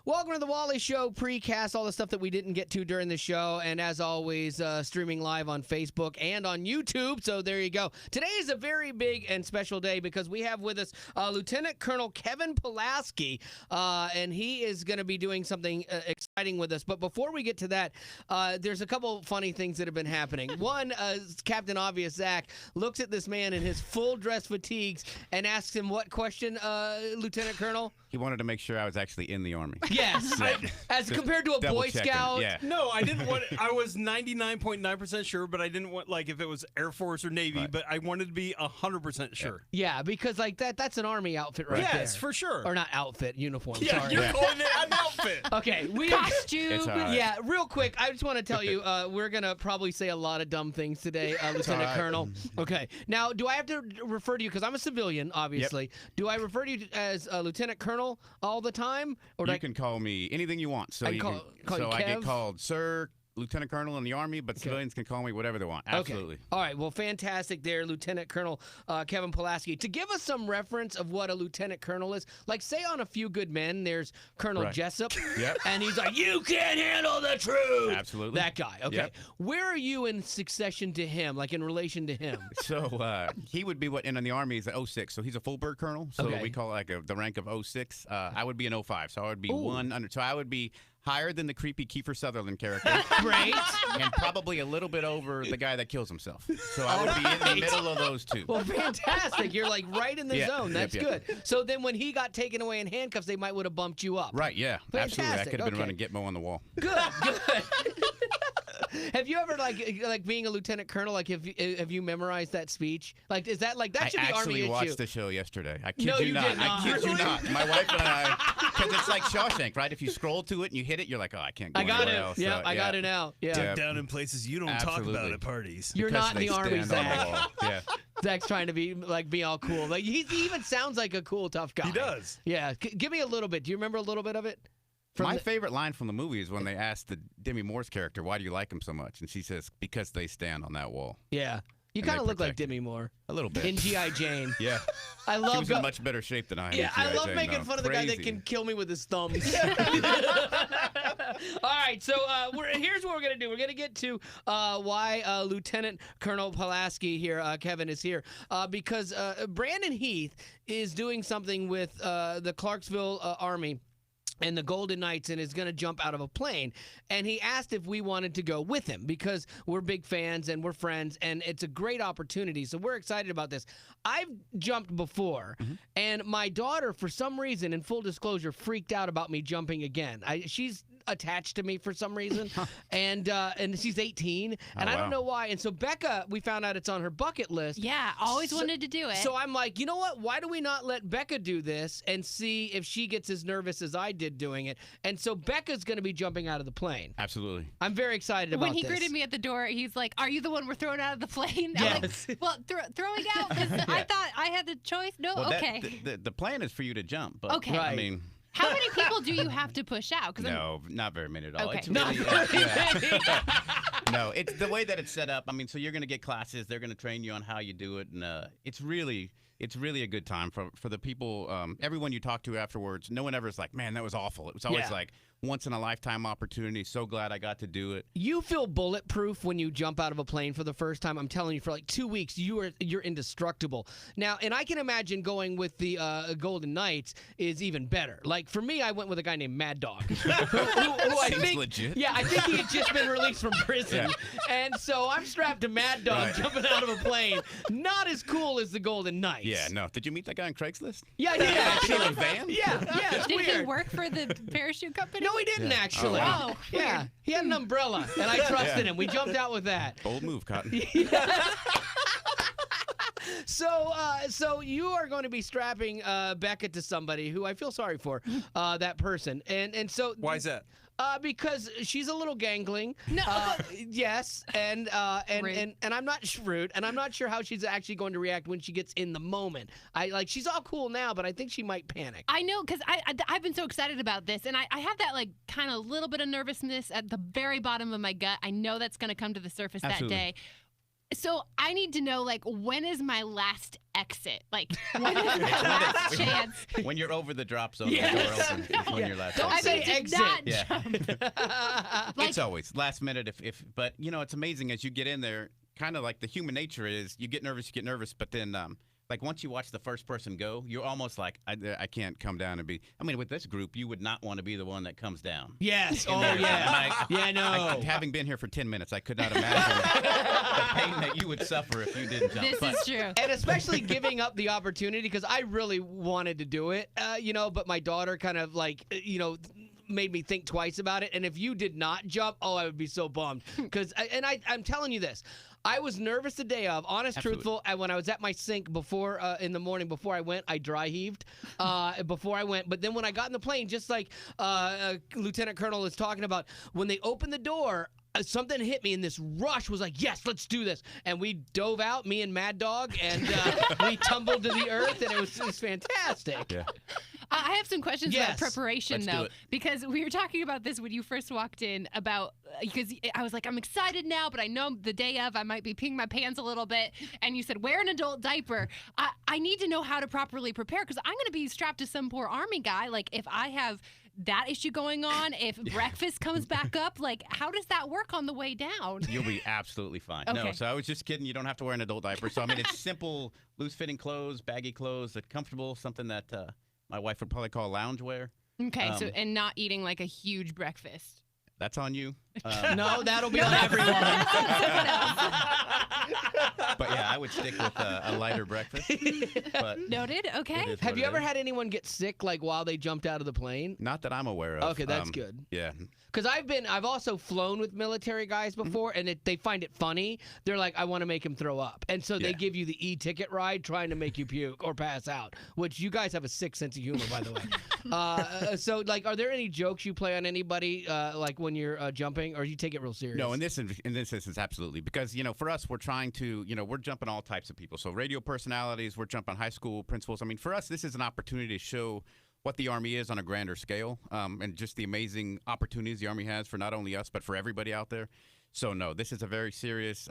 Welcome to the Wally Show Precast, all the stuff that we didn't get to during the show, and as always, streaming live on Facebook and on YouTube, so there you go. Today is a very big and special day because we have with us Lieutenant Colonel Kevin Pulaski, and he is going to be doing something exciting with us. But before we get to that, there's a couple funny things that have been happening. One, Captain Obvious Zach looks at this man in his full dress fatigues and asks him what question, Lieutenant Colonel? He wanted to make sure I was actually in the Army. Yes, as compared to a Boy Scout. Yeah. No, I didn't want. I was 99.9% sure, but I didn't want like if it was Air Force or Navy. Right. But I wanted to be 100% sure. Yeah, because like that's an Army outfit right there. Yes, for sure. Or not outfit, uniform. Yeah, sorry. you're calling it an outfit. Okay, Costume. It's all right. Yeah, real quick, I just want to tell you, we're going to probably say a lot of dumb things today, Lieutenant right. Colonel. Okay, now, do I have to refer to you, because I'm a civilian, obviously. Do I refer to you as Lieutenant Colonel all the time? Or You can call me anything you want. So I can call you I get Kev? called Sir, Lieutenant Colonel in the Army, but civilians can call me whatever they want. Absolutely. Okay. All right. Well, fantastic there, Lieutenant Colonel Kevin Pulaski. To give us some reference of what a lieutenant colonel is, like say on A Few Good Men, there's Colonel Right. Jessup. Yep. And he's like, you can't handle the truth. Absolutely. That guy. Okay. Yep. Where are you in succession to him, like in relation to him? So he would be what in the Army is an 06. So he's a full bird colonel. So Okay. we call it like the rank of 06. I would be an 05. So I would be Ooh. one under. So I would be higher than the creepy Kiefer Sutherland character. Great. And probably a little bit over the guy that kills himself. So I would be in the middle of those two. Well, fantastic. You're like right in the Yeah. zone. That's Yep. good. So then when he got taken away in handcuffs, they might would have bumped you up. Right, yeah. Absolutely. I Fantastic, could have been okay. running Gitmo on the wall. Good, good. Have you ever like being a lieutenant colonel? Like, have you memorized that speech? Like, is that like that should I be actually Army watched issue? the show yesterday. I kid No, you you not. did not. I kid you Really? not. My wife and I, because it's like Shawshank, right? If you scroll to it and you hit it, you're like, oh, I can't go I got anywhere it. else. Yeah, So, I got it now. Yeah. Yeah. Down in places you don't Absolutely. talk about at parties. You're Because not in they the Army, stand on the Zach. wall. Yeah. Zach's trying to be all cool. Like he even sounds like a cool, tough guy. He does. Yeah. Give me a little bit. Do you remember a little bit of it? My favorite line from the movie is when they asked the Demi Moore's character, why do you like him so much? And she says, because they stand on that wall. Yeah. You And kind they of look like protect you. Demi Moore A little bit. in G.I. Jane. Yeah. I She love was in much better shape than I am. Yeah, in I G.I. love Jane, making though. fun of the guy that Crazy. can kill me with his thumbs. All right, so here's what we're going to do. We're going to get to why Lieutenant Colonel Pulaski here, Kevin, is here, because Brandon Heath is doing something with the Clarksville Army and the Golden Knights, and is going to jump out of a plane. And he asked if we wanted to go with him because we're big fans and we're friends, and it's a great opportunity. So we're excited about this. I've jumped before, and my daughter, for some reason, in full disclosure, freaked out about me jumping again. She's attached to me for some reason, and she's 18, and I don't know why. And so Becca, we found out it's on her bucket list. Yeah, always wanted to do it. So I'm like, you know what? Why do we not let Becca do this and see if she gets as nervous as I did doing it? And so Becca's going to be jumping out of the plane. Absolutely. I'm very excited about when he this. greeted me at the door, he's like, "Are you the one we're throwing out of the plane?" I'm Yes. like, well, throwing out? 'Cause I thought I had the choice. No, Well, okay. the plan is for you to jump. But, Okay. Right. I mean, How many people do you have to push out? 'Cause no, not very many at all. Okay. It's Not really, very no, it's the way that it's set up. I mean, so you're going to get classes. They're going to train you on how you do it, and it's really a good time for the people. Everyone you talk to afterwards, no one ever is like, man, that was awful. It was always Yeah. like once in a lifetime opportunity. So glad I got to do it. You feel bulletproof when you jump out of a plane for the first time. I'm telling you, for like 2 weeks, you're indestructible. Now, and I can imagine going with the Golden Knights is even better. Like for me, I went with a guy named Mad Dog, who I Seems think, legit. yeah, I think he had just been released from prison, and so I'm strapped to Mad Dog Right. jumping out of a plane. Not as cool as the Golden Knights. Yeah, no. Did you meet that guy on Craigslist? Yeah, I did actually. In a van? Yeah, it's did weird. he work for the parachute company? No, he didn't actually. wow. Oh, yeah, he had an umbrella, and I trusted him. We jumped out with that. Bold move, Cotton. So you are going to be strapping Becca to somebody who I feel sorry for, that person, and so Why is that? Because she's a little gangling. No. Yes, and Rude. I'm not rude, and I'm not sure how she's actually going to react when she gets in the moment. She's all cool now, but I think she might panic. I know, because I've been so excited about this, and I have that like kind of little bit of nervousness at the very bottom of my gut. I know that's going to come to the surface Absolutely. that day. So I need to know, like, when is my last exit? Like, when is my last chance? When you're over the drop zone, Yes. the door opens. Is when you're last. Don't exit. say I did exit. not Yeah. jump. Like- It's always last minute. If but it's amazing as you get in there. Kind of like the human nature is, you get nervous, but then like once you watch the first person go, you're almost like, I can't come down and be. I mean, with this group, you would not want to be the one that comes down. Yes. Oh, there. yeah. And Yeah, no. having been here for 10 minutes, I could not imagine the pain that you would suffer if you didn't jump. This But is true. And especially giving up the opportunity, because I really wanted to do it, but my daughter kind of like, made me think twice about it. And if you did not jump, I would be so bummed. Because, I'm telling you this, I was nervous the day of, honest, Absolutely. truthful. And when I was at my sink before, in the morning before I went, I dry heaved before I went. But then when I got in the plane, just like Lieutenant Colonel is talking about, when they opened the door, something hit me, and this rush was like, yes, let's do this. And we dove out, me and Mad Dog, and we tumbled to the earth, and it was fantastic. yeah. I have some questions Yes. about preparation, Let's do though, it. because we were talking about this when you first walked in about, because I was like, I'm excited now, but I know the day of I might be peeing my pants a little bit. And you said, wear an adult diaper. I need to know how to properly prepare, because I'm going to be strapped to some poor Army guy. Like, if I have that issue going on, if breakfast comes back up, like, how does that work on the way down? You'll be absolutely fine. No, Okay. so I was just kidding. You don't have to wear an adult diaper. So, I mean, it's simple, loose-fitting clothes, baggy clothes, that comfortable, something that my wife would probably call loungewear. Okay, so Um, and not eating like a huge breakfast. That's on you. No, that'll be on everyone. But yeah, I would stick with a lighter breakfast. But Noted. it Okay. is Have what you it ever is. had anyone get sick like while they jumped out of the plane? Not that I'm aware of. Okay, that's good. Yeah. Because I've also flown with military guys before, and they find it funny. They're like, I want to make him throw up, and so they Yeah. give you the e-ticket ride, trying to make you puke or pass out. Which you guys have a sick sense of humor, by the way. So, like, are there any jokes you play on anybody, like when you're jumping, or you take it real serious? No, in this instance, absolutely. Because, for us, we're trying to, we're jumping all types of people. So radio personalities, we're jumping high school principals. I mean, for us, this is an opportunity to show what the Army is on a grander scale, and just the amazing opportunities the Army has for not only us, but for everybody out there. So, no, this is a very serious,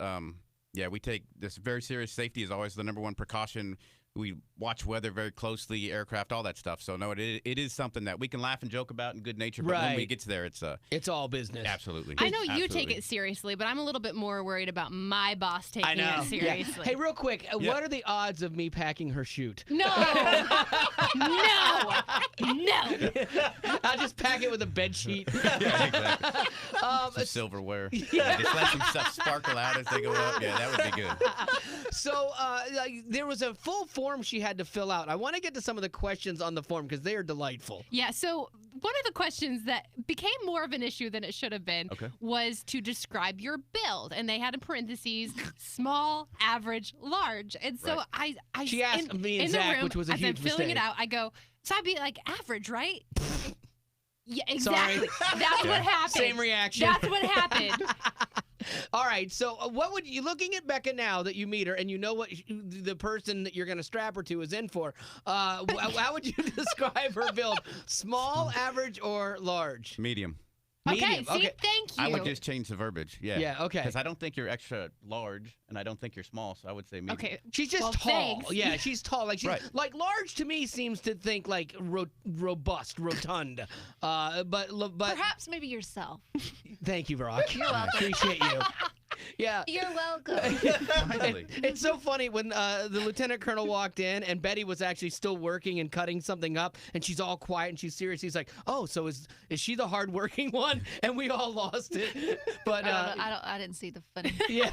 we take this very serious. Safety is always the number one precaution. We watch weather very closely, aircraft, all that stuff. So, no, it is something that we can laugh and joke about in good nature. But when we Right. get there, it's all business. absolutely. I know you take Absolutely. it seriously, but I'm a little bit more worried about my boss taking I know. it seriously. Hey, real quick, Yeah. what are the odds of me packing her chute? No, no. I'll just pack it with a bed sheet. Yeah, exactly. Some silverware. Yeah. Just let some stuff sparkle out as they go up. Yeah, that would be good. So there was a full form she had to fill out. I want to get to some of the questions on the form because they are delightful. Yeah, so one of the questions that became more of an issue than it should have been Okay. was to describe your build. And they had in parentheses, small, average, large. And so Right. I She asked me and in the Zach, room, which was a as huge I'm filling mistake. it out, I go, so I'd be like average, right? Yeah, Sorry. exactly. That's what happened. Same reaction. That's what happened. All right. So what would you, looking at Becca now that you meet her and you know what the person that you're going to strap her to is in for, how would you describe her build? Small, average, or large? Medium. Okay, Medium. see, thank you. I would just change the verbiage. Yeah. Yeah, okay. Because I don't think you're extra large, and I don't think you're small, so I would say medium. Okay. She's just Well, tall. thanks. Yeah, she's tall. Like Right. like large to me seems to think like robust, rotund. But Perhaps maybe yourself. thank you, Brock. You're welcome. Appreciate you. Yeah. You're welcome. Finally. It's so funny when the lieutenant colonel walked in and Betty was actually still working and cutting something up and she's all quiet and she's serious. He's like, "Oh, so is she the hardworking one?" And we all lost it. But I didn't see the funny. yeah.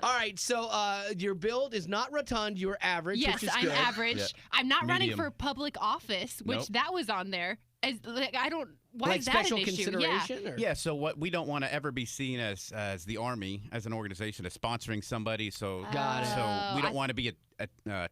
All right. So your build is not rotund. You're average. Yes, which is I'm good. average. Yeah. I'm not running Medium. for public office, which Nope. that was on there. I don't. Why Like is that special an issue? Yeah. consideration? Or? Yeah, so what we don't want to ever be seen as the Army, as an organization, as sponsoring somebody. So, Got it. so we Oh, don't want to be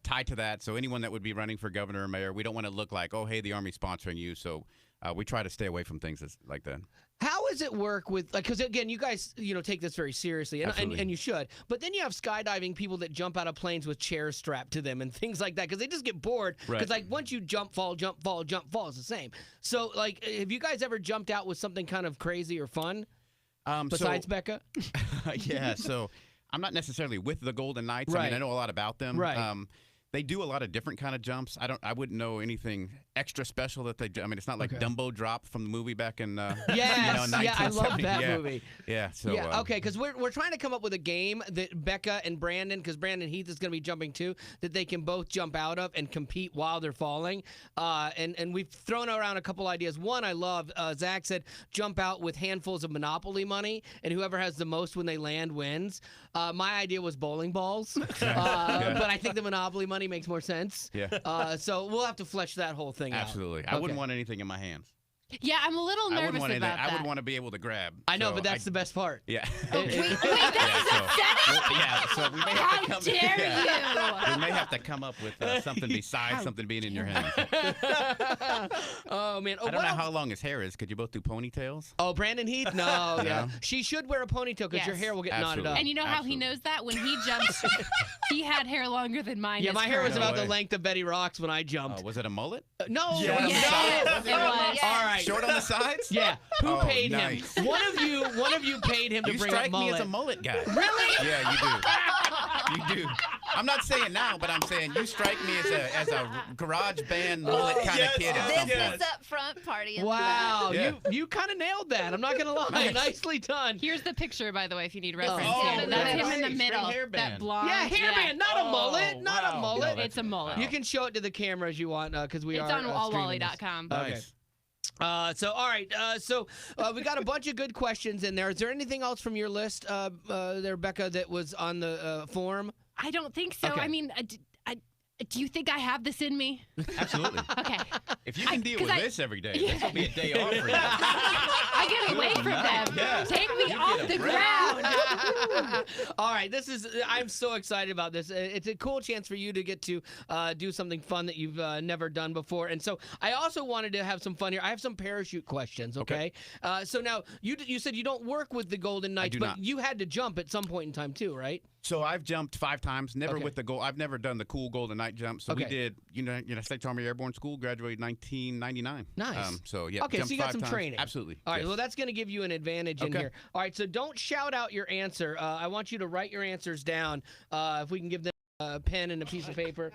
tied to that. So anyone that would be running for governor or mayor, we don't want to look like, oh, hey, the Army's sponsoring you. So we try to stay away from things like that. How does it work with, like, because again, you guys, take this very seriously, and Absolutely. you should. But then you have skydiving people that jump out of planes with chairs strapped to them and things like that because they just get bored. Because Right. like once you jump, fall, jump, fall, jump, fall, it's the same. So like, have you guys ever jumped out with something kind of crazy or fun besides Becca? Yeah, so I'm not necessarily with the Golden Knights. I Right. mean, I know a lot about them. Right. They do a lot of different kind of jumps. I wouldn't know anything extra special that they do. I mean, it's not like Okay. Dumbo Drop from the movie back in Yes, yeah, I love 1970. that Yeah. movie. Yeah. So Yeah, okay, because we're trying to come up with a game that Becca and Brandon, because Brandon Heath is going to be jumping too, that they can both jump out of and compete while they're falling. And we've thrown around a couple ideas. One I love. Zach said jump out with handfuls of Monopoly money, and whoever has the most when they land wins. My idea was bowling balls, but I think the Monopoly money makes more sense. Yeah. So we'll have to flesh that whole thing out. Absolutely. I Okay. wouldn't want anything in my hands. Yeah, I'm a little I nervous wouldn't want about anything. that. I would want to be able to grab. I know, So but that's the best part. Yeah. Wait, yeah, so we may have How to come. dare you! We may have to come up with something besides something being in your hands. Oh man! I don't know how long his hair is. Could you both do ponytails? Oh, Brandon Heath? No, yeah. No? She should wear a ponytail because your Yes. hair will get knotted Absolutely. up. And you know how he Absolutely. knows that? When he jumped, he had hair longer than mine. Yeah, is my hair was currently. No about the way. length of Betty Rock's when I jumped. Was it a mullet? No, Yes. no. Yes, it was. All right. Short on the sides? Yeah. Who Oh, paid nice. him? One of you paid him to You bring strike up me mullet. as a mullet guy. Really? Yeah, you do. You do. I'm not saying now, but I'm saying you strike me as a garage band mullet kind yes. of kid. At This some Yes. point. is up front party. in the Wow, Yeah. you kind of nailed that. I'm not gonna lie. Nice. Nicely done. Here's the picture, by the way, if you need reference. Oh, That's him in the nice. middle. Straight hairband. That blonde. Yeah, hairband, not a mullet, not a wow. mullet. Yeah, It's a mullet. You can show it to the camera as you want because we It's are on streaming this. allwally.com. Okay. Nice. All right. We got a bunch of good questions in there. Is there anything else from your list, there, Becca, that was on the form? I don't think so. Okay. I mean, do you think I have this in me? Absolutely. Okay. If you can deal 'cause with I- this every day, this will be a day off for you. I get away from them. Yeah. Take me You off get a the break. ground. All right, I'm so excited about this. It's a cool chance for you to get to do something fun that you've never done before. And so I also wanted to have some fun here. I have some parachute questions, okay? So now, you said you don't work with the Golden Knights, do but not. you had to jump at some point in time too, right? So I've jumped 5 times, never Okay. with the goal. I've never done the cool Golden Knight jump. So we Okay. did, United States Army Airborne School, graduated 1999. Nice. So yeah. Okay, so jumped you got 5 some times. training. Absolutely. All right, yes. well, that's going to give you an advantage in Okay. here. All right, so don't shout out your answer. I want you to write your answers down. If we can give them a pen and a piece of paper.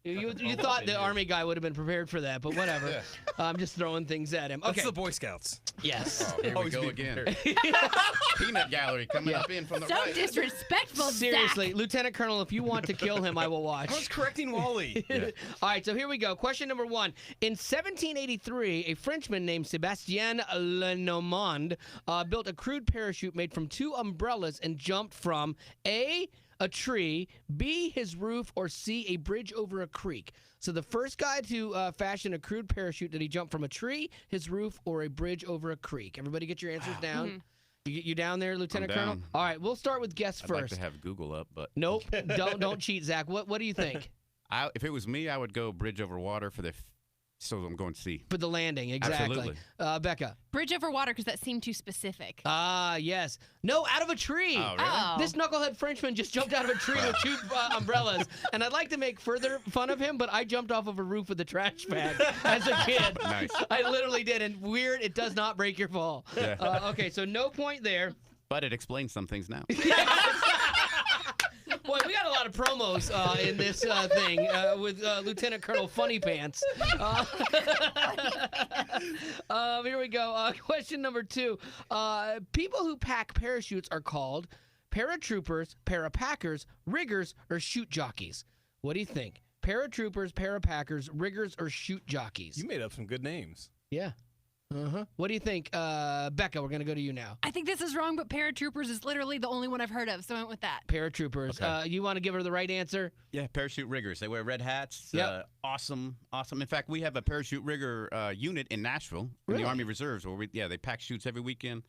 You thought the Army guy would have been prepared for that, but whatever. Yeah. I'm just throwing things at him. That's Okay. the Boy Scouts. Yes. Oh, here we Always go be again. Peanut gallery coming up in from the So right. disrespectful, Zach. Seriously, Lieutenant Colonel, if you want to kill him, I will I was watch. correcting Wally. All right, so here we go. Question number 1. In 1783, a Frenchman named Sébastien Lenormand built a crude parachute made from 2 umbrellas and jumped from A, a tree, B, his roof, or C, a bridge over a creek. So the first guy to fashion a crude parachute, did he jump from a tree, his roof, or a bridge over a creek? Everybody get your answers down. You down there, Lieutenant Colonel? down. All right, we'll start with guests I'd first. like to have Google up, but Nope, don't cheat, Zach. What do you think? if it was me, I would go bridge over water for the. So I'm going C. For the landing, exactly. Absolutely. Becca. Bridge over water, because that seemed too specific. Ah, yes. No, out of a tree. Oh, really? Oh. This knucklehead Frenchman just jumped out of a tree with 2 umbrellas. And I'd like to make further fun of him, but I jumped off of a roof with a trash bag as a kid. Nice. I literally did. And weird, it does not break your fall. Yeah. Okay, so no point there. But it explains some things now. Boy, we got a lot of promos in this thing with Lieutenant Colonel Funny Pants. Here we go. Question number 2. People who pack parachutes are called paratroopers, parapackers, riggers, or chute jockeys. What do you think? Paratroopers, parapackers, riggers, or chute jockeys? You made up some good names. Yeah. Uh-huh. What do you think? Becca, we're going to go to you now. I think this is wrong, but paratroopers is literally the only one I've heard of, so I went with that. Paratroopers. Okay. You want to give her the right answer? Yeah, parachute riggers. They wear red hats. Yep. Awesome. In fact, we have a parachute rigger unit in Nashville in Really? the Army Reserves where they pack chutes every weekend.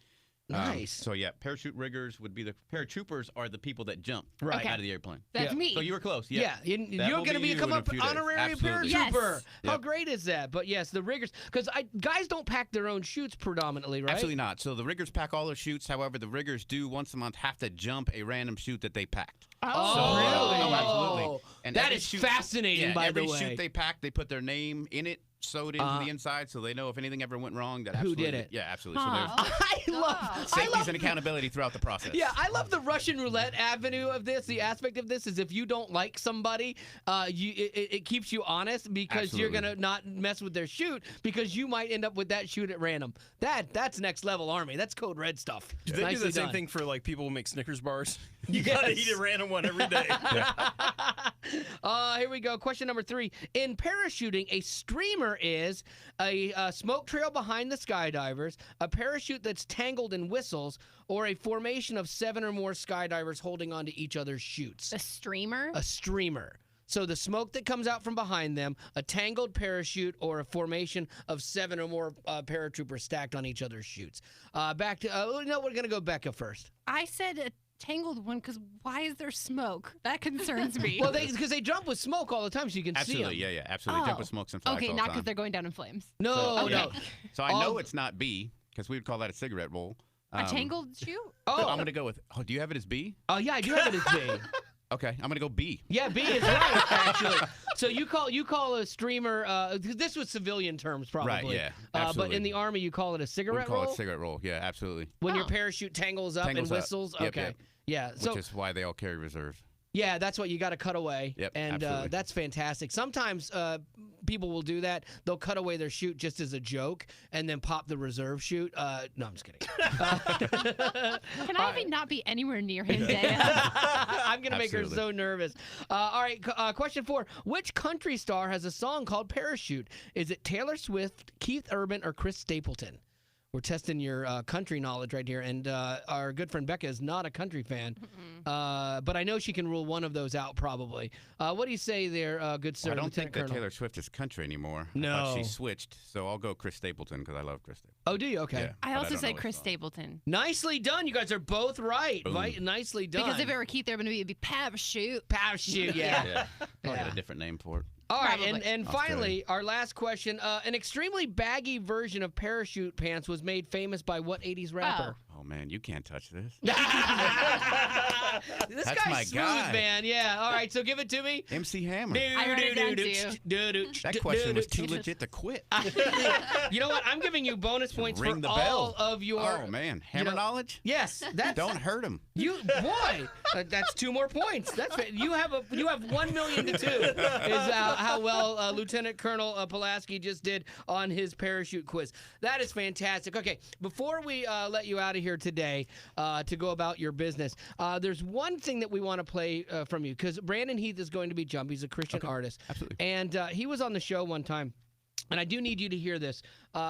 Nice. So yeah, parachute riggers would be the paratroopers are the people that jump Right. out of the airplane. That's Yeah. me. So you were close. Yeah, Yeah. you're will going to be you become in a an few days. honorary Absolutely. paratrooper. Yes. How Yep. great is that? But yes, the riggers, because guys don't pack their own chutes predominantly, right? Absolutely not. So the riggers pack all their chutes. However, the riggers do once a month have to jump a random chute that they packed. Oh, So, really? oh, absolutely. And That every is chute- fascinating, Yeah, by every the way. chute they pack, they put their name in it. sewed into the inside, so they know if anything ever went wrong. That Who did absolutely- it? Yeah, absolutely. So Huh. there's I safeties love and accountability throughout the process. Yeah, I love the Russian roulette avenue of this. The aspect of this is if you don't like somebody, it keeps you honest because you're Absolutely. gonna not mess with their shoot because you might end up with that shoot at random. That's next level Army. That's code red stuff. Do they do Nicely the same done. thing for like people who make Snickers bars? You gotta Yes. eat a random one every day. Here we go. Question number 3. In parachuting, a streamer is a smoke trail behind the skydivers, a parachute that's tangled in whistles, or a formation of 7 or more skydivers holding onto each other's chutes. A streamer? A streamer. So the smoke that comes out from behind them, a tangled parachute, or a formation of 7 or more paratroopers stacked on each other's chutes. Back to, no, we're going to go Becca first. I said a tangled one because why is there smoke? That concerns me. Well, because they jump with smoke all the time so you can see them. Absolutely. Yeah, absolutely. Jump with smokes and flags okay, all not the because time. they're going down in flames. No, So, no. So I All know the- it's not B because we would call that a cigarette roll. A tangled shoe? So Oh, I'm gonna go with. Oh, do you have it as B? yeah, I do have it as B. Okay, I'm gonna go B. Yeah, B is right, actually. So you call a streamer, this was civilian terms probably. Right, yeah, But absolutely. in the Army, you call it a We cigarette call roll? it cigarette roll. Yeah, absolutely. When your Oh. parachute tangles up Tangles and up. whistles? Yep, Okay. yep. Yeah, so Which is why they all carry reserve. yeah, that's what you got to cut away. Yep, and absolutely. that's fantastic. Sometimes people will do that. They'll cut away their chute just as a joke and then pop the reserve chute. No, I'm just kidding. Can I not be anywhere near him, Dea? I'm going to make her Absolutely. so nervous. All right, question 4. Which country star has a song called Parachute? Is it Taylor Swift, Keith Urban, or Chris Stapleton? We're testing your country knowledge right here, and our good friend Becca is not a country fan, but I know she can rule one of those out probably. What do you say there, good sir? Well, I don't Lieutenant think that Colonel? Taylor Swift is country anymore. I No. thought she switched, so I'll go Chris Stapleton because I love Chris Stapleton. Oh, do you? Okay. Yeah, I but also don't say know his Chris song. Stapleton. Nicely done. You guys are both right. Boom. Nicely done. Because if it were Keith Urban, it'd be parachute. Parachute, yeah. Yeah, I'll Yeah. get a different name for it. All right, Probably. and finally, our last question. An extremely baggy version of parachute pants was made famous by what 80s rapper? Oh man, you can't touch this. This That's guy's my smooth, guy. man. Yeah. All right, so give it to me. MC Hammer. I wrote it down too. That question was too legit to quit. You know what? I'm giving you bonus points Ring for the all bell. of your. Oh man, hammer know- knowledge. Yes, that's Don't hurt him. you, boy. That's 2 more points. That's you have 1 million to 2. Is how well Lieutenant Colonel Pulaski just did on his parachute quiz. That is fantastic. Okay, before we let you out of here today to go about your business, there's one thing that we want to play from you because Brandon Heath is going to be Jump. He's a Christian artist, absolutely. and he was on the show one time. And I do need you to hear this.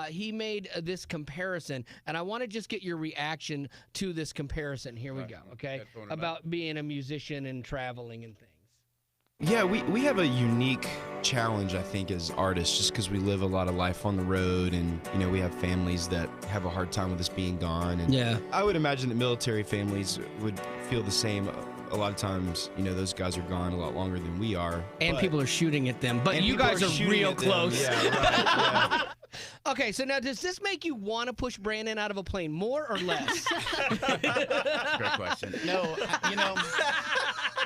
He made this comparison, and I want to just get your reaction to this comparison. Here we go, okay? Headphone or About being a musician and traveling and things. Yeah, we have a unique challenge, I think, as artists, just because we live a lot of life on the road, and we have families that have a hard time with us being gone. And Yeah. I would imagine that military families would feel the same. A lot of times, those guys are gone a lot longer than we are. And but- people are shooting at them, but and you people guys are shooting real at them. close. Yeah, right. Yeah. Okay, so now does this make you want to push Brandon out of a plane more or less? Great question. No,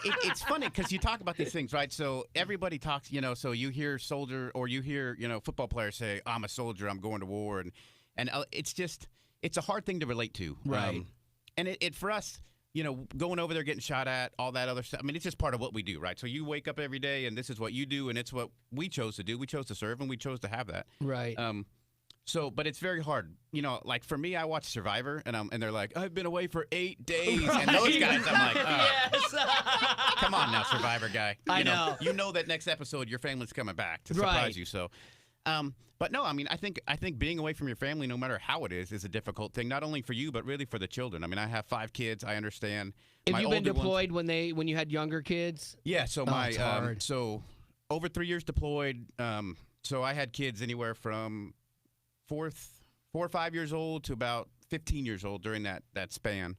it's funny because you talk about these things, right? So everybody talks, so you hear soldier or you hear, football players say, I'm a soldier, I'm going to war. And it's a hard thing to relate to. Right. And it for us, going over there, getting shot at, all that other stuff. I mean, it's just part of what we do, right? So you wake up every day and this is what you do and it's what we chose to do. We chose to serve and we chose to have that. Right. But it's very hard. Like for me, I watch Survivor, and they're like, I've been away for 8 days, and those guys, I'm like, yes. come on now, Survivor guy. I know. You know that next episode, your family's coming back to surprise Right. you. So, but no, I mean, I think being away from your family, no matter how it is a difficult thing. Not only for you, but really for the children. I mean, I have 5 kids. I understand. Have My you been older ones- deployed when you had younger kids? Yeah. So it's hard. so over 3 years deployed. So I had kids anywhere from 4 or 5 years old to about 15 years old during that span.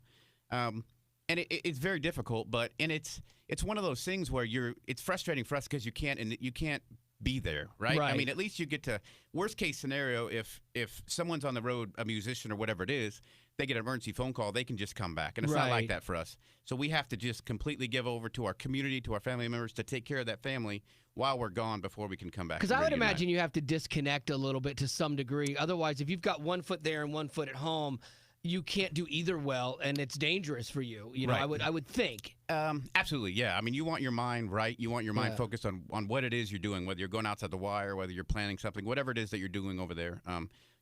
And it's very difficult, but it's one of those things where it's frustrating for us because you can't be there, right? Right. I mean, at least you get to worst case scenario. If someone's on the road, a musician or whatever it is, they get an emergency phone call, they can just come back, and it's not Right. like that for us. So we have to just completely give over to our community, to our family members, to take care of that family while we're gone before we can come back. Because and I would reunite. imagine you have to disconnect a little bit to some degree. Otherwise, if you've got one foot there and one foot at home, you can't do either well, and it's dangerous for you. You know, Right. I would think. Absolutely, yeah. I mean, you want your mind right. You want your mind Yeah. focused on what it is you're doing, whether you're going outside the wire, whether you're planning something, whatever it is that you're doing over there.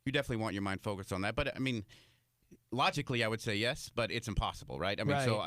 You definitely want your mind focused on that. But I mean, logically, I would say yes, but it's impossible, right? I mean, so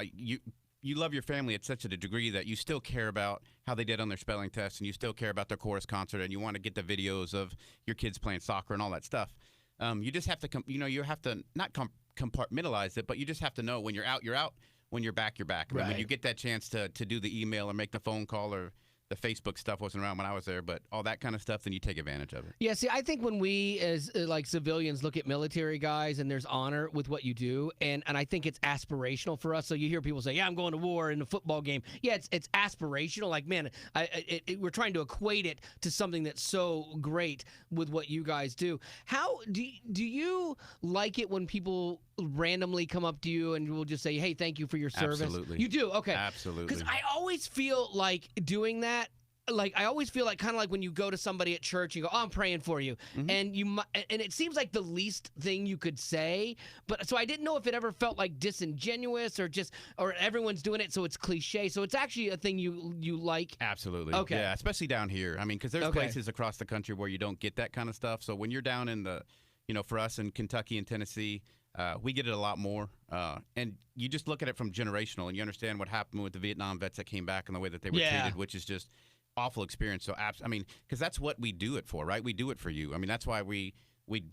you love your family at such a degree that you still care about how they did on their spelling test, and you still care about their chorus concert, and you want to get the videos of your kids playing soccer and all that stuff. You just have to, you have to not compartmentalize it, but you just have to know when you're out, you're out. When you're back, you're back. And when Right. you get that chance to do the email or make the phone call, or the Facebook stuff wasn't around when I was there, but all that kind of stuff, then you take advantage of it. Yeah, see, I think when we as like civilians look at military guys and there's honor with what you do, and I think it's aspirational for us. So you hear people say, "Yeah, I'm going to war in a football game." Yeah, it's aspirational. Like, man, we're trying to equate it to something that's so great with what you guys do. How do you like it when people randomly come up to you and will just say, "Hey, thank you for your service"? Absolutely. You do, okay? Absolutely. Because I always feel like doing that. Like, I always feel like kind of like when you go to somebody at church, you go, "Oh, I'm praying for you," and and it seems like the least thing you could say. But so I didn't know if it ever felt like disingenuous or everyone's doing it, so it's cliche. So it's actually a thing you like. Absolutely. Okay. Yeah, especially down here. I mean, because there's Okay. places across the country where you don't get that kind of stuff. So when you're down in the, for us in Kentucky and Tennessee, we get it a lot more. And you just look at it from generational, and you understand what happened with the Vietnam vets that came back and the way that they were Yeah. treated, which is just awful experience. So, I mean, because that's what we do it for, right? We do it for you. I mean, that's why we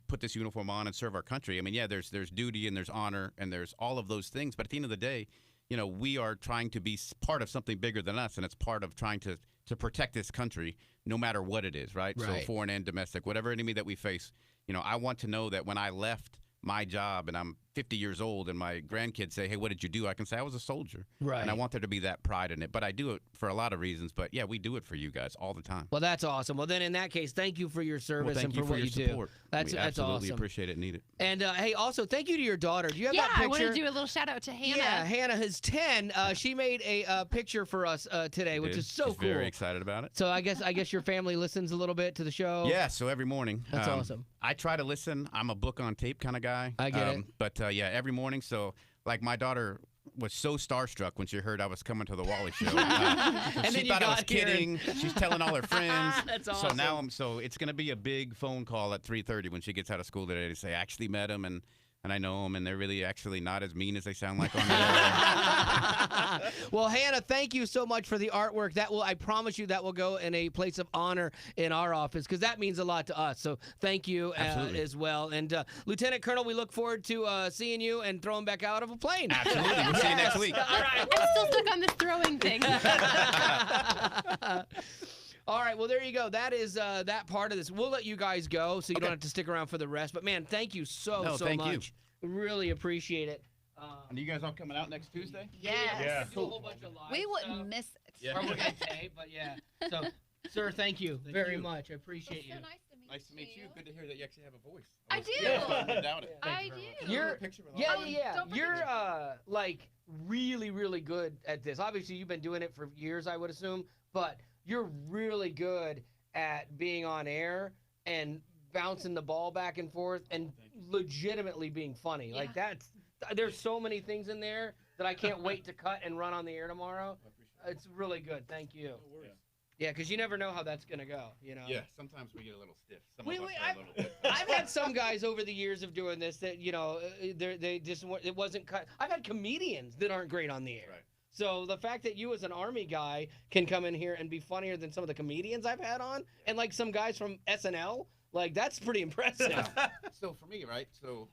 put this uniform on and serve our country. I mean, yeah, there's duty and there's honor and there's all of those things. But at the end of the day, we are trying to be part of something bigger than us, and it's part of trying to protect this country, no matter what it is, right? Right. So foreign and domestic, whatever enemy that we face, I want to know that when I left my job and I'm 50 years old and my grandkids say, "Hey, what did you do?" I can say I was a soldier. Right. And I want there to be that pride in it. But I do it for a lot of reasons. But yeah, we do it for you guys all the time. Well, that's awesome. Well, then in that case, thank you for your service Well, thank and you for for what your you support. do. That's We absolutely awesome. appreciate it and need it. And hey, also thank you to your daughter. Do you have Yeah, that picture? I wanted to do a little shout out to Hannah. Yeah, Hannah is 10. She made a picture for us today, which Did. is so She's cool. Very excited about it. So I guess your family listens a little bit to the show. Yeah, so every morning. That's awesome. I try to listen. I'm a book on tape kind of guy. I get it. But yeah, every morning. So like my daughter was so starstruck when she heard I was coming to the Wally show. And she then you thought I was got here and- kidding. She's telling all her friends. That's So now awesome. so it's going to be a big phone call at 3:30 when she gets out of school today to say I actually met him and I know them, and they're really actually not as mean as they sound like on the Well, Hannah, thank you so much for the artwork. I promise you that will go in a place of honor in our office because that means a lot to us. So thank you Absolutely. as well. And Lieutenant Colonel, we look forward to seeing you and throwing back out of a plane. Absolutely. We'll see you next week. All right. I'm still stuck on this throwing thing. All right, well, there you go. That is that part of this. We'll let you guys go so you don't have to stick around for the rest. But, man, thank you so thank you. much. Really appreciate it. And you guys all coming out next Tuesday? Yes. Yeah. Do a whole bunch of live We wouldn't stuff. miss it. Yeah. Or we're going to tape, but yeah. So, sir, thank you very much. I appreciate you. Nice to meet you. Good to hear that you actually have a voice. I do. Yeah. Doubt it. I do. You're, Picture with all yeah, of them? yeah. Don't forget You're like really, really good at this. Obviously, you've been doing it for years, I would assume, but you're really good at being on air and bouncing the ball back and forth and legitimately being funny. Like there's so many things in there that I can't wait to cut and run on the air tomorrow. It's really good. Thank you. Yeah, because you never know how that's gonna go. Yeah, sometimes we get a little stiff. Some Wait, of us wait, are a little bit. I've had some guys over the years of doing this that they just it wasn't cut. I've had comedians that aren't great on the air. Right. So the fact that you as an Army guy can come in here and be funnier than some of the comedians I've had on, and like some guys from SNL, like that's pretty impressive. So for me, right? So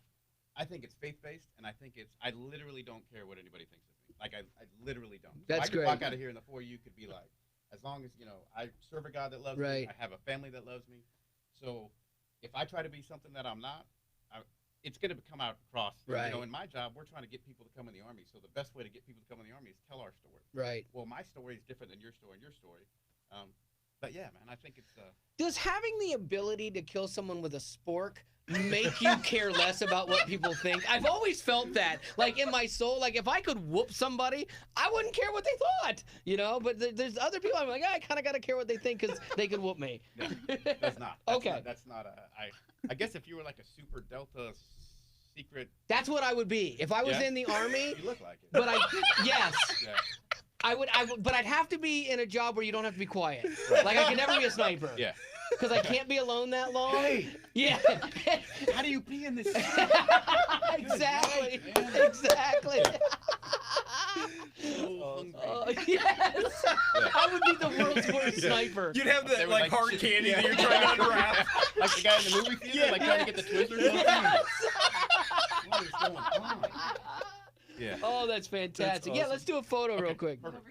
I think it's faith-based, and I think I literally don't care what anybody thinks of me. Like I literally don't. So That's I could great. walk out of here in the foyer, you could be like, as long as I serve a God that loves Right. me, I have a family that loves me. So if I try to be something that I'm not, it's going to come out across. Right. In my job, we're trying to get people to come in the Army. So the best way to get people to come in the Army is tell our story. Right. Well, my story is different than your story and your story. But yeah, man, I think it's Does having the ability to kill someone with a spork make you care less about what people think? I've always felt that, like in my soul, like if I could whoop somebody, I wouldn't care what they thought, you know. But there's other people I'm like, I kind of got to care what they think because they could whoop me. no, that's not. Okay. That's not I guess if you were like a super Delta secret, That's what I would be if I was Yeah? in the army. you look like it. But yes, Yeah. I would, but I'd have to be in a job where you don't have to be quiet. Like I could never be a sniper. Yeah. Because I can't be alone that long. Hey. Yeah. How do you pee in this? Exactly. Good night, man. Exactly. Yes. I would be the world's worst sniper. You'd have They that were like like, hard shit, candy yeah. that you're trying to unwrap. Like the guy in the movie theater, like trying to get the Twizzlers. Yes. What is going on? Yeah. Oh, that's fantastic. That's Yeah, awesome. let's do a photo real quick. Perfect.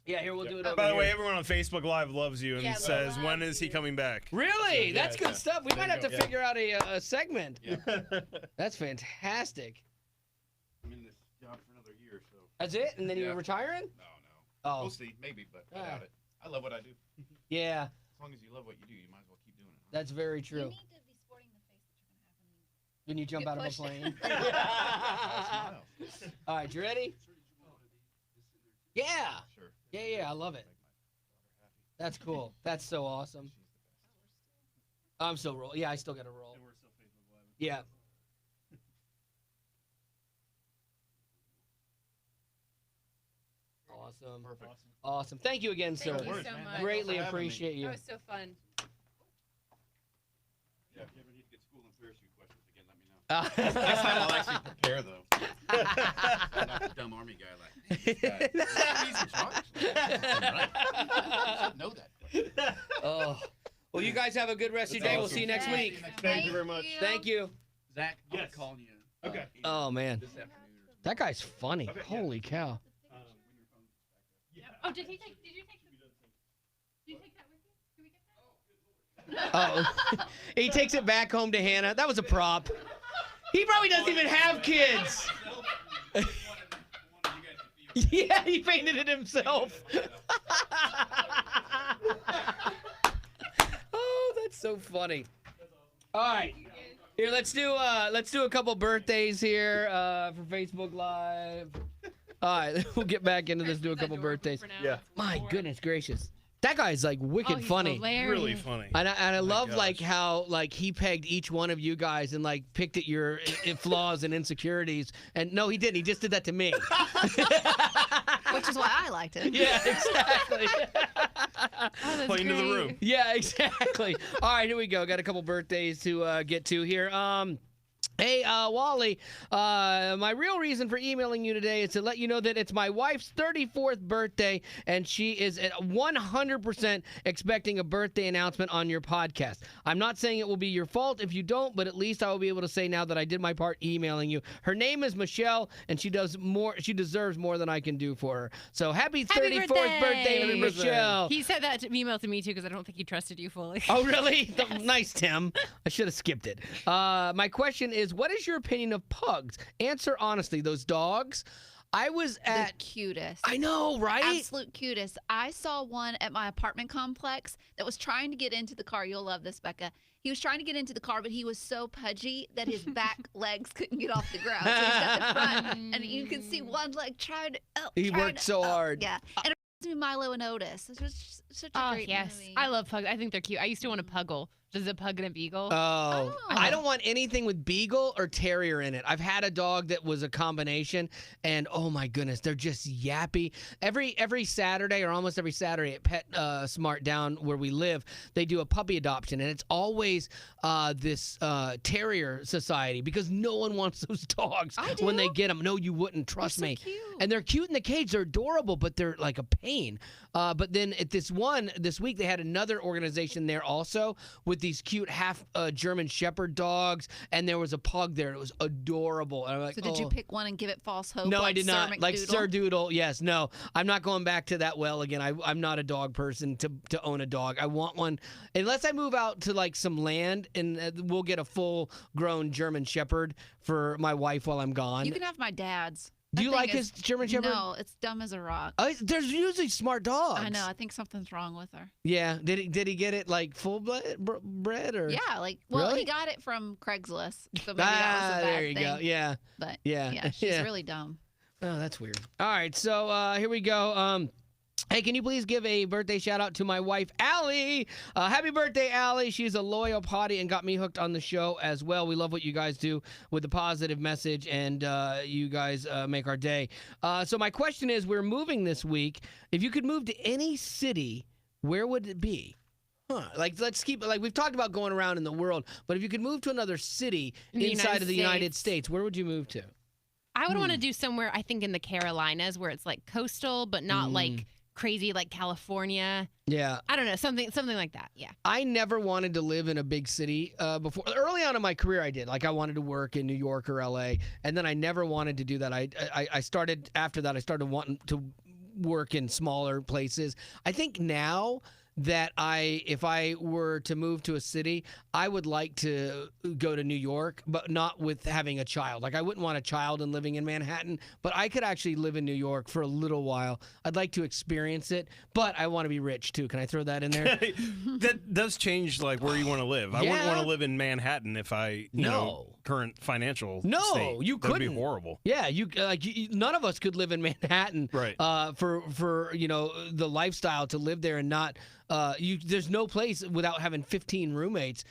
Yeah, here we'll do it over By the here. way, everyone on Facebook Live loves you and Yeah, says, love "When is he you." coming back?" Really? Yeah, That's good yeah. stuff. We There might you have to go. figure out a segment. Yeah. That's fantastic. I'm in this job for another year, so. That's it? And then you're Yeah. retiring? No. Oh, We'll see, maybe, but I Ah. doubt it. I love what I do. yeah. As long as you love what you do, you might as well keep doing it. That's very You true. need to be sporting the face that When you jump Get out of a pushed. plane. Huh? All right, you ready? Yeah. Sure. Yeah, I love it. That's cool. That's so awesome. I'm still roll. Yeah, I still got to roll. Yeah. Awesome. Perfect. Awesome. Thank you again, sir. Thank you Worries, so man. much. Thanks Greatly for having me. appreciate you. That was so fun. Yeah, if you ever need to get school and parachute questions again, let me know. Next time I'll actually prepare, though. I'm not the dumb army guy like, this guy. He's in charge. I should know that. Oh. Well, you guys have a good rest of your day. We'll see you next Thank week. you. Thank you very much. Thank you. Zach, I'm Yes. calling you. Okay. Oh, man. This afternoon. That guy's funny. Okay, yeah. Holy cow. Oh, did you take that with you? Can we get that? Oh. He takes it back home to Hannah. That was a prop. He probably doesn't even have kids. Yeah, he painted it himself. Oh, that's so funny. All right. Here, let's do a couple birthdays here for Facebook Live. All right, we'll get back into this. Do a couple birthdays. Yeah. My goodness gracious, that guy's like wicked Oh, he's funny. hilarious. Really funny. And I love gosh. like how like he pegged each one of you guys and like picked at your flaws and insecurities. And no, he didn't. He just did that to me. Which is why I liked it. Yeah, exactly. Oh, that's Play into the great. room. Yeah, exactly. All right, here we go. Got a couple birthdays to get to here. Hey, Wally, my real reason for emailing you today is to let you know that it's my wife's 34th birthday, and she is at 100% expecting a birthday announcement on your podcast. I'm not saying it will be your fault if you don't, but at least I will be able to say now that I did my part emailing you. Her name is Michelle, and she deserves more than I can do for her. So happy 34th birthday, Happy birthday. Michelle. He said that email to me too because I don't think he trusted you fully. Oh, really? Nice, Tim. I should have skipped it. My question is, what is your opinion of pugs? Answer honestly. Those dogs. I was The at. cutest. I know, right? Absolute cutest. I saw one at my apartment complex that was trying to get into the car. You'll love this, Becca. He was trying to get into the car, but he was so pudgy that his back legs couldn't get off the ground. So he's got the front, and you can see one leg trying to up. He trying worked to so up. hard. Yeah. And it reminds me of Milo and Otis. It was such a Oh, great yes. movie. I love pugs. I think they're cute. I used to want a puggle. Does a pug and a beagle? Oh, Oh. I don't want anything with beagle or terrier in it. I've had a dog that was a combination, and oh my goodness, they're just yappy. Every Saturday or almost every Saturday at Pet Smart down where we live, they do a puppy adoption, and it's always this terrier society because no one wants those dogs I when they do. get them. No, you wouldn't. Trust so me. cute. And they're cute in the cage. They're adorable, but they're like a pain. But then at this week, they had another organization there also with these cute half German Shepherd dogs, and there was a pug there. It was adorable. And I'm like, So did you oh. pick one and give it false hope? No, like I did Sir not. Like McDoodle? Sir Doodle, yes. No, I'm not going back to that well again. I'm not a dog person to own a dog. I want one unless I move out to like some land and we'll get a full grown German Shepherd for my wife while I'm gone. You can have my dad's. Do you That thing like his is- German Shepherd? No, it's dumb as a rock. There's usually smart dogs. I know. I think something's wrong with her. Yeah. Did he get it like full bred or? Yeah, like well, Really? he got it from Craigslist, so maybe that was a bad there you thing. go. Yeah. But Yeah. she's really dumb. Oh, that's weird. All right, so here we go. Hey, can you please give a birthday shout out to my wife, Allie? Happy birthday, Allie. She's a loyal potty and got me hooked on the show as well. We love what you guys do with the positive message, and you guys make our day. So my question is, we're moving this week. If you could move to any city, where would it be? Like, let's keep like we've talked about going around in the world, but if you could move to another city the inside United of the United States, where would you move to? I would want to do somewhere, I think, in the Carolinas where it's like coastal, but not like crazy like California. Yeah. I don't know, something like that. Yeah. I never wanted to live in a big city before. Early on in my career, I did. Like, I wanted to work in New York or LA, and then I never wanted to do that. I started, after that, I started wanting to work in smaller places. I think now that if I were to move to a city, I would like to go to New York, but not with having a child. Like, I wouldn't want a child and living in Manhattan, but I could actually live in New York for a little while. I'd like to experience it, but I want to be rich too. Can I throw that in there? That does change like where you want to live. I wouldn't Yeah. want to live in Manhattan if I No. current financial No, state. you That'd couldn't. be horrible. Yeah, none of us could live in Manhattan, Right. For the lifestyle to live there and not. There's no place without having 15 roommates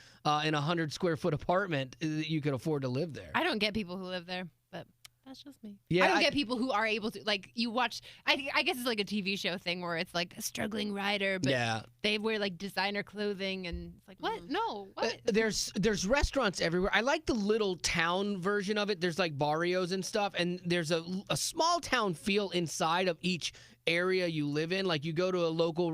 in a 100-square-foot apartment that you could afford to live there. I don't get people who live there, but that's just me. Yeah, I don't get people who are able to, like, you watch, I guess it's like a TV show thing where it's like a struggling writer, but Yeah. they wear like designer clothing and it's like, what? No, what? There's restaurants everywhere. I like the little town version of it. There's like barrios and stuff, and there's a small town feel inside of each area you live in. Like, you go to a local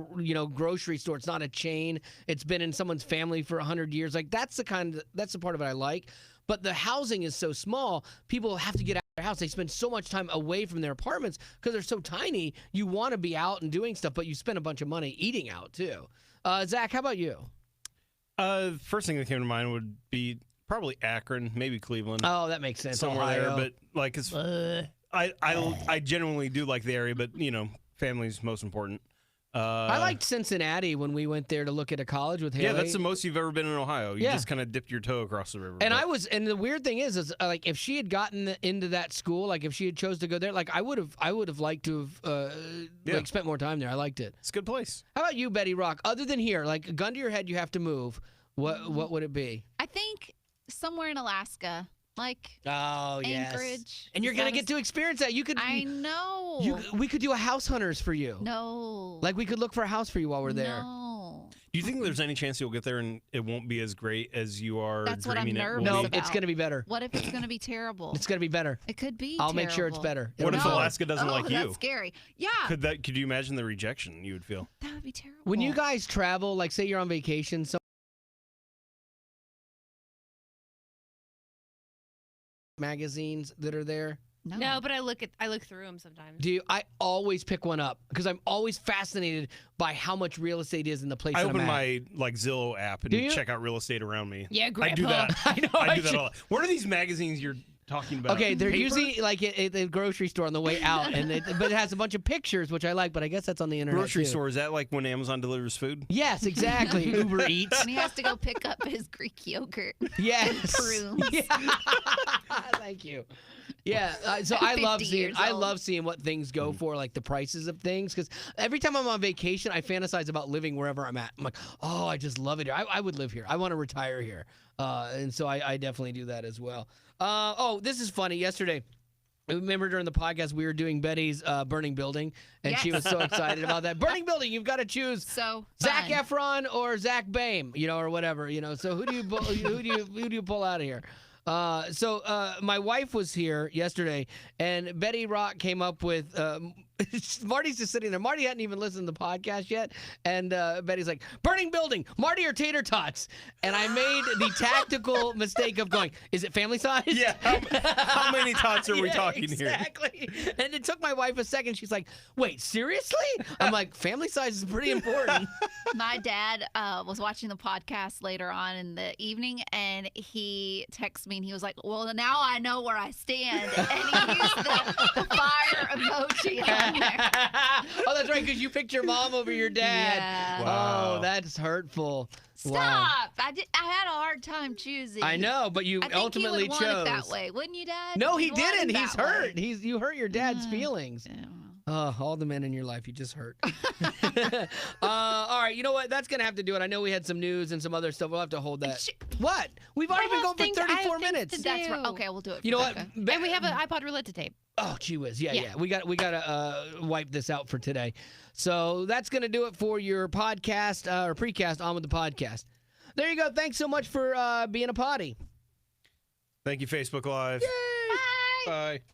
grocery store. It's not a chain. It's been in someone's family for 100 years. Like, that's the part of it I like. But the housing is so small, people have to get out of their house. They spend so much time away from their apartments because they're so tiny. You want to be out and doing stuff, but you spend a bunch of money eating out too. Zach, how about you? First thing that came to mind would be probably Akron, maybe Cleveland, Oh, that makes sense. somewhere Ohio. there. But like, I genuinely do like the area, but family's most important. I liked Cincinnati when we went there to look at a college with Haley. Yeah, that's the most you've ever been in Ohio. You Yeah. just kind of dipped your toe across the river. And but- and the weird thing is like, if she had gotten into that school, like if she had chose to go there, like I would have liked to have like spent more time there. I liked it. it's a good place. How about you, Betty Rock? Other than here, like, gun to your head, you have to move. What would it be? I think somewhere in Alaska, like Oh, yes. Anchorage. And you're Is gonna that get to experience that. You could. I know. We could do a house hunters for you. No. Like, we could look for a house for you while we're there. No. Do you think there's any chance you'll get there and it won't be as great as you are That's what I'm dreaming it will nervous No, be? about. it's gonna be better. What if it's going to be terrible? It's gonna be better. It could be. I'll make sure it's terrible. better. What It'll if be better. Alaska doesn't like you? That's scary. Yeah. Could you imagine the rejection you would feel? That would be terrible. When you guys travel, like, say you're on vacation, magazines that are there. No, but I look through them sometimes. I always pick one up because I'm always fascinated by how much real estate is in the place I that I'm open at. my Zillow app and Do you? check out real estate around me. Yeah, I do Grandpa. that. I know, I do that should- a lot. What are these magazines you're talking about? Okay, they're Paper? usually like at the grocery store on the way out, but it has a bunch of pictures, which I like. But I guess that's on the internet. grocery too. store. Is that like when Amazon delivers food? Yes, exactly. Uber Eats. And he has to go pick up his Greek yogurt. Yes. Prunes. Yeah. Thank you. Yeah, so I 50 love seeing years old. seeing what things go for, like the prices of things, because every time I'm on vacation, I fantasize about living wherever I'm at. I'm like, oh, I just love it here. I would live here. I want to retire here, and so I definitely do that as well. This is funny. Yesterday, remember during the podcast we were doing Betty's burning building, and she was so excited about that burning building. You've got to choose So Zac fun. Efron or Zach Bame, or whatever, So who do you pull out of here? So my wife was here yesterday, and Betty Rock came up with Marty's just sitting there. Marty hadn't even listened to the podcast yet. And Betty's like, burning building, Marty or tater tots? And I made the tactical mistake of going, is it family size? Yeah. How many tots are we talking here? Exactly. And it took my wife a second. She's like, wait, seriously? I'm like, family size is pretty important. My dad was watching the podcast later on in the evening, and he texted me, and he was like, well, now I know where I stand. And he used the fire emoji on there. Oh, that's right, because you picked your mom over your dad. Yeah. Wow. Oh, that's hurtful. Stop. Wow. I had a hard time choosing. I know, but you I think ultimately he would chose. want it that way, wouldn't you, Dad? No, he You'd want it didn't. He's that way. hurt. You hurt your dad's feelings. Yeah. All the men in your life, you just hurt. All right, you know what? That's going to have to do it. I know we had some news and some other stuff. We'll have to hold that. What? We've already been going for 34 minutes. That's Right. Okay, we'll do it. You know what? Rebecca. And we have an iPod roulette to tape. Oh, gee whiz. Yeah. Yeah. We got to wipe this out for today. So that's going to do it for your podcast or precast on with the podcast. There you go. Thanks so much for being a potty. Thank you, Facebook Live. Yay! Bye.